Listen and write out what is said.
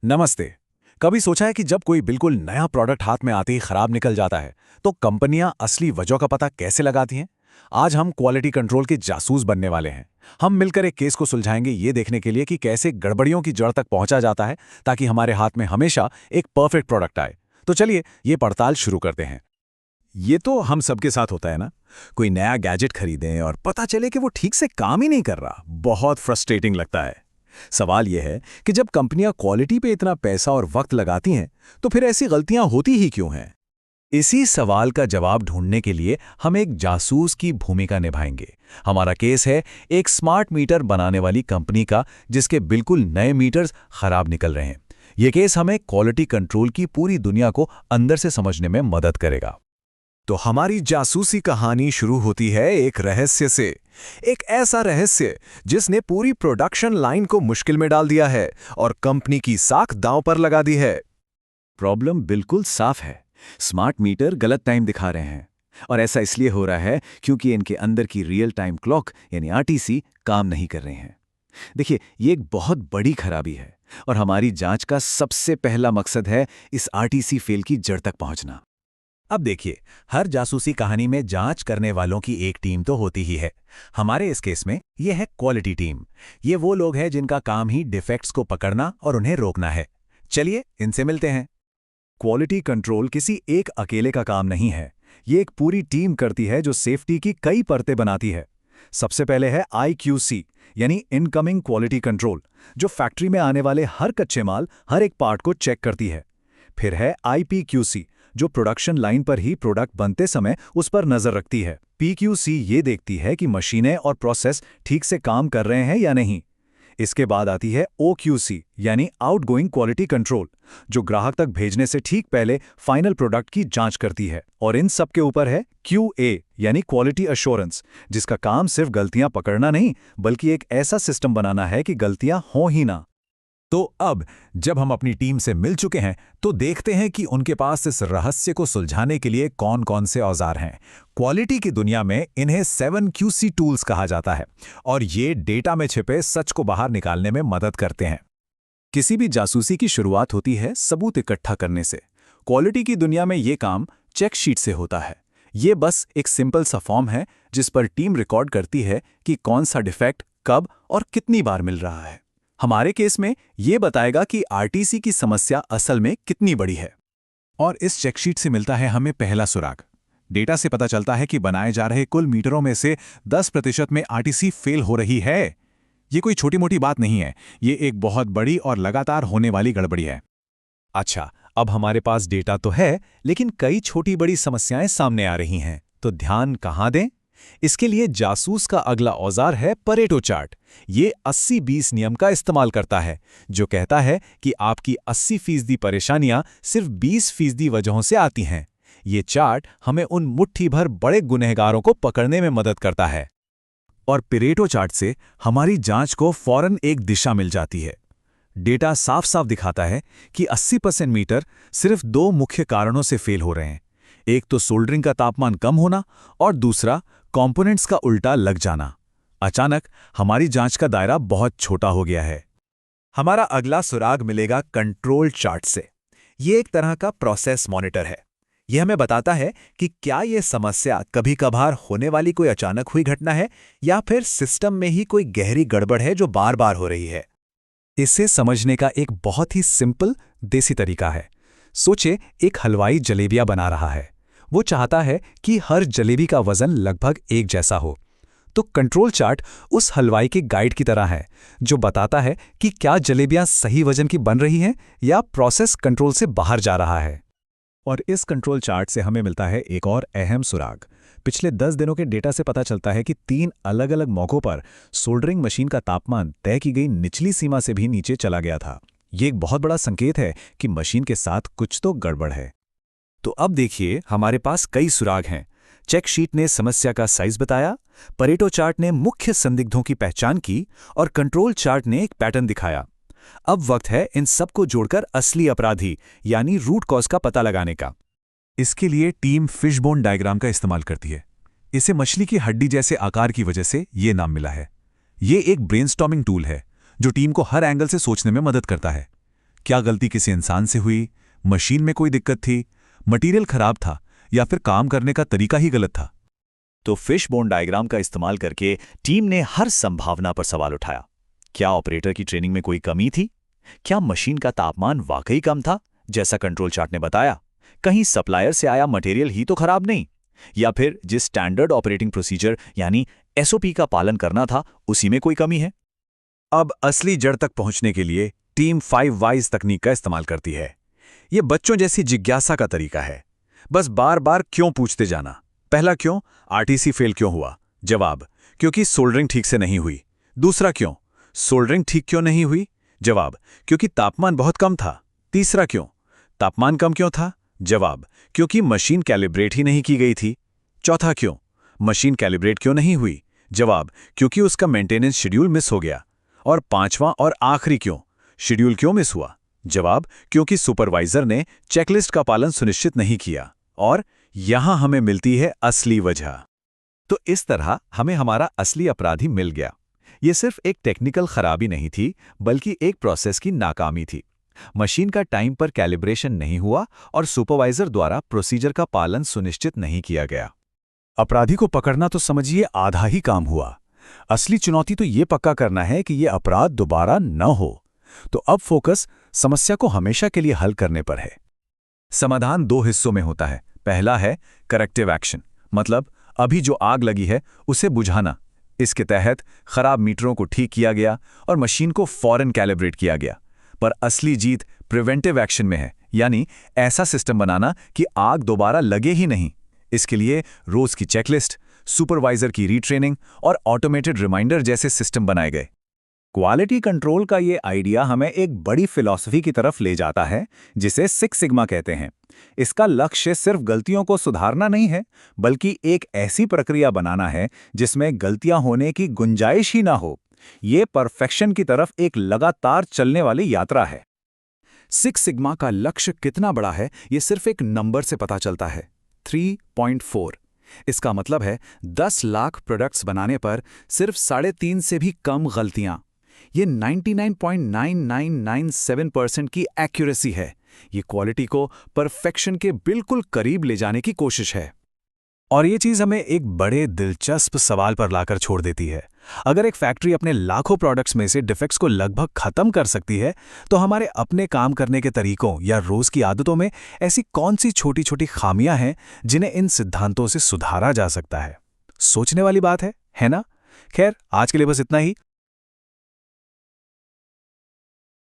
नमस्ते। कभी सोचा है कि जब कोई बिल्कुल नया प्रोडक्ट हाथ में आते ही खराब निकल जाता है तो कंपनियां असली वजह का पता कैसे लगाती हैं? आज हम क्वालिटी कंट्रोल के जासूस बनने वाले हैं। हम मिलकर एक केस को सुलझाएंगे ये देखने के लिए कि कैसे गड़बड़ियों की जड़ तक पहुंचा जाता है ताकि हमारे हाथ में हमेशा एक परफेक्ट प्रोडक्ट आए। तो चलिए ये पड़ताल शुरू करते हैं। ये तो हम सबके साथ होता है ना। कोई नया गैजेट खरीदें और पता चले कि वो ठीक से काम ही नहीं कर रहा। बहुत फ्रस्ट्रेटिंग लगता है। सवाल यह है कि जब कंपनियां क्वालिटी पे इतना पैसा और वक्त लगाती हैं तो फिर ऐसी गलतियां होती ही क्यों हैं? इसी सवाल का जवाब ढूंढने के लिए हम एक जासूस की भूमिका निभाएंगे। हमारा केस है एक स्मार्ट मीटर बनाने वाली कंपनी का जिसके बिल्कुल नए मीटर्स खराब निकल रहे हैं। यह केस हमें क्वालिटी कंट्रोल की पूरी दुनिया को अंदर से समझने में मदद करेगा। तो हमारी जासूसी कहानी शुरू होती है एक रहस्य से। एक ऐसा रहस्य जिसने पूरी प्रोडक्शन लाइन को मुश्किल में डाल दिया है और कंपनी की साख दांव पर लगा दी है। प्रॉब्लम बिल्कुल साफ है। स्मार्ट मीटर गलत टाइम दिखा रहे हैं और ऐसा इसलिए हो रहा है क्योंकि इनके अंदर की रियल टाइम क्लॉक यानी आरटीसी काम नहीं कर रहे हैं। देखिए, ये एक बहुत बड़ी खराबी है और हमारी जांच का सबसे पहला मकसद है इस आरटीसी फेल की जड़ तक पहुंचना। अब देखिए, हर जासूसी कहानी में जांच करने वालों की एक टीम तो होती ही है। हमारे इस केस में यह है क्वालिटी टीम। ये वो लोग हैं जिनका काम ही डिफेक्ट्स को पकड़ना और उन्हें रोकना है। चलिए इनसे मिलते हैं। क्वालिटी कंट्रोल किसी एक अकेले का काम नहीं है। ये एक पूरी टीम करती है जो सेफ्टी की कई परतें बनाती है। सबसे पहले है IQC यानी इनकमिंग क्वालिटी कंट्रोल, जो फैक्ट्री में आने वाले हर कच्चे माल, हर एक पार्ट को चेक करती है। फिर है IPQC जो प्रोडक्शन लाइन पर ही प्रोडक्ट बनते समय उस पर नजर रखती है। PQC ये देखती है कि मशीनें और प्रोसेस ठीक से काम कर रहे हैं या नहीं। इसके बाद आती है OQC यानी आउटगोइंग क्वालिटी कंट्रोल, जो ग्राहक तक भेजने से ठीक पहले फाइनल प्रोडक्ट की जांच करती है। और इन सब के ऊपर है QA यानी क्वालिटी अश्योरेंस, जिसका काम सिर्फ गलतियां पकड़ना नहीं बल्कि एक ऐसा सिस्टम बनाना है कि गलतियां हों ही ना। तो अब जब हम अपनी टीम से मिल चुके हैं तो देखते हैं कि उनके पास इस रहस्य को सुलझाने के लिए कौन कौन से औजार हैं। क्वालिटी की दुनिया में इन्हें 7QC टूल्स कहा जाता है और ये डेटा में छिपे सच को बाहर निकालने में मदद करते हैं। किसी भी जासूसी की शुरुआत होती है सबूत इकट्ठा करने से। क्वालिटी की दुनिया में ये काम चेक शीट से होता है। ये बस एक सिंपल सा फॉर्म है जिस पर टीम रिकॉर्ड करती है कि कौन सा डिफेक्ट कब और कितनी बार मिल रहा है। हमारे केस में ये बताएगा कि आरटीसी की समस्या असल में कितनी बड़ी है। और इस चेकशीट से मिलता है हमें पहला सुराग। डेटा से पता चलता है कि बनाए जा रहे कुल मीटरों में से 10% में आरटीसी फेल हो रही है। ये कोई छोटी मोटी बात नहीं है, ये एक बहुत बड़ी और लगातार होने वाली गड़बड़ी है। अच्छा, अब हमारे पास डेटा तो है, लेकिन कई छोटी बड़ी समस्याएं सामने आ रही हैं, तो ध्यान कहाँ दें? इसके लिए जासूस का अगला औजार है परेटो चार्ट। ये 80-20 नियम का इस्तेमाल करता है, जो कहता है कि आपकी 80% परेशानियां सिर्फ 20% वजहों से आती हैं। ये चार्ट हमें उन मुट्ठी भर बड़े गुनहगारों को पकड़ने में मदद करता है। और परेटो चार्ट से हमारी जांच को फौरन एक दिशा मिल जाती है। डेटा साफ साफ दिखाता है कि 80% मीटर सिर्फ 2 मुख्य कारणों से फेल हो रहे हैं। एक तो सोल्डरिंग का तापमान कम होना और दूसरा कंपोनेंट्स का उल्टा लग जाना। अचानक हमारी जांच का दायरा बहुत छोटा हो गया है। हमारा अगला सुराग मिलेगा कंट्रोल चार्ट से। ये एक तरह का प्रोसेस मॉनिटर है। यह हमें बताता है कि क्या यह समस्या कभी कभार होने वाली कोई अचानक हुई घटना है या फिर सिस्टम में ही कोई गहरी गड़बड़ है जो बार बार हो रही है। इसे समझने का एक बहुत ही सिंपल देसी तरीका है। सोचे, एक हलवाई जलेबियां बना रहा है। वो चाहता है कि हर जलेबी का वजन लगभग एक जैसा हो। तो कंट्रोल चार्ट उस हलवाई के गाइड की तरह है, जो बताता है कि क्या जलेबियां सही वजन की बन रही हैं या प्रोसेस कंट्रोल से बाहर जा रहा है। और इस कंट्रोल चार्ट से हमें मिलता है एक और अहम सुराग। पिछले 10 दिनों के डेटा से पता चलता है कि 3 अलग अलग मौकों पर सोल्डरिंग मशीन का तापमान तय की गई निचली सीमा से भी नीचे चला गया था। ये एक बहुत बड़ा संकेत है कि मशीन के साथ कुछ तो गड़बड़ है। तो अब देखिए, हमारे पास कई सुराग हैं। चेक शीट ने समस्या का साइज बताया, परेटो चार्ट ने मुख्य संदिग्धों की पहचान की और कंट्रोल चार्ट ने एक पैटर्न दिखाया। अब वक्त है इन सबको जोड़कर असली अपराधी यानी रूट कॉज का पता लगाने का। इसके लिए टीम फिशबोन डायग्राम का इस्तेमाल करती है। इसे मछली की हड्डी जैसे आकार की वजह से ये नाम मिला है। ये एक ब्रेनस्टॉर्मिंग टूल है जो टीम को हर एंगल से सोचने में मदद करता है। क्या गलती किसी इंसान से हुई, मशीन में कोई दिक्कत थी, मटेरियल खराब था या फिर काम करने का तरीका ही गलत था? तो फिशबोन डायग्राम का इस्तेमाल करके टीम ने हर संभावना पर सवाल उठाया। क्या ऑपरेटर की ट्रेनिंग में कोई कमी थी? क्या मशीन का तापमान वाकई कम था जैसा कंट्रोल चार्ट ने बताया? कहीं सप्लायर से आया मटेरियल ही तो खराब नहीं? या फिर जिस स्टैंडर्ड ऑपरेटिंग प्रोसीजर यानी एसओपी का पालन करना था उसी में कोई कमी है? अब असली जड़ तक पहुंचने के लिए टीम 5 वाइज तकनीक का इस्तेमाल करती है। ये बच्चों जैसी जिज्ञासा का तरीका है। बस बार बार क्यों पूछते जाना। पहला क्यों, आरटीसी फेल क्यों हुआ? जवाब, क्योंकि सोल्डरिंग ठीक से नहीं हुई। दूसरा क्यों, सोल्डरिंग ठीक क्यों नहीं हुई? जवाब, क्योंकि तापमान बहुत कम था। तीसरा क्यों, तापमान कम क्यों था? जवाब, क्योंकि मशीन कैलिब्रेट ही नहीं की गई थी। चौथा क्यों, मशीन कैलिब्रेट क्यों नहीं हुई? जवाब, क्योंकि उसका मेंटेनेंस शेड्यूल मिस हो गया। और पांचवां और आखिरी क्यों, शेड्यूल क्यों मिस हुआ? जवाब, क्योंकि सुपरवाइजर ने चेकलिस्ट का पालन सुनिश्चित नहीं किया। और यहां हमें मिलती है असली वजह। तो इस तरह हमें हमारा असली अपराधी मिल गया। ये सिर्फ एक टेक्निकल खराबी नहीं थी, बल्कि एक प्रोसेस की नाकामी थी। मशीन का टाइम पर कैलिब्रेशन नहीं हुआ और सुपरवाइजर द्वारा प्रोसीजर का पालन सुनिश्चित नहीं किया गया। अपराधी को पकड़ना तो समझिए आधा ही काम हुआ। असली चुनौती तो ये पक्का करना है कि ये अपराध दोबारा न हो। तो अब फोकस समस्या को हमेशा के लिए हल करने पर है। समाधान दो हिस्सों में होता है। पहला है करेक्टिव एक्शन, मतलब अभी जो आग लगी है उसे बुझाना। इसके तहत खराब मीटरों को ठीक किया गया और मशीन को फौरन कैलिब्रेट किया गया। पर असली जीत प्रिवेंटिव एक्शन में है, यानी ऐसा सिस्टम बनाना कि आग दोबारा लगे ही नहीं। इसके लिए रोज की चेकलिस्ट, सुपरवाइजर की रीट्रेनिंग और ऑटोमेटेड रिमाइंडर जैसे सिस्टम बनाए गए। क्वालिटी कंट्रोल का ये आइडिया हमें एक बड़ी फिलॉसफी की तरफ ले जाता है, जिसे सिक्स सिग्मा कहते हैं। इसका लक्ष्य सिर्फ गलतियों को सुधारना नहीं है, बल्कि एक ऐसी प्रक्रिया बनाना है जिसमें गलतियां होने की गुंजाइश ही ना हो। ये परफेक्शन की तरफ एक लगातार चलने वाली यात्रा है। सिक्स सिग्मा का लक्ष्य कितना बड़ा है, ये सिर्फ एक नंबर से पता चलता है, 3.4। इसका मतलब है 10 लाख प्रोडक्ट्स बनाने पर सिर्फ 3.5 से भी कम गलतियां। ये 99.9997% की एक्यूरेसी है। ये क्वालिटी को परफेक्शन के बिल्कुल करीब ले जाने की कोशिश है। और ये चीज़ हमें एक बड़े दिलचस्प सवाल पर लाकर छोड़ देती है। अगर एक फैक्ट्री अपने लाखों प्रोडक्ट्स में से डिफेक्ट्स को लगभग खत्म कर सकती है, तो हमारे अपने काम करने के तरीकों या रोज की आदतों में ऐसी कौन सी छोटी छोटी खामियां हैं जिन्हें इन सिद्धांतों से सुधारा जा सकता है? सोचने वाली बात है ना? खैर, आज के लिए बस इतना ही।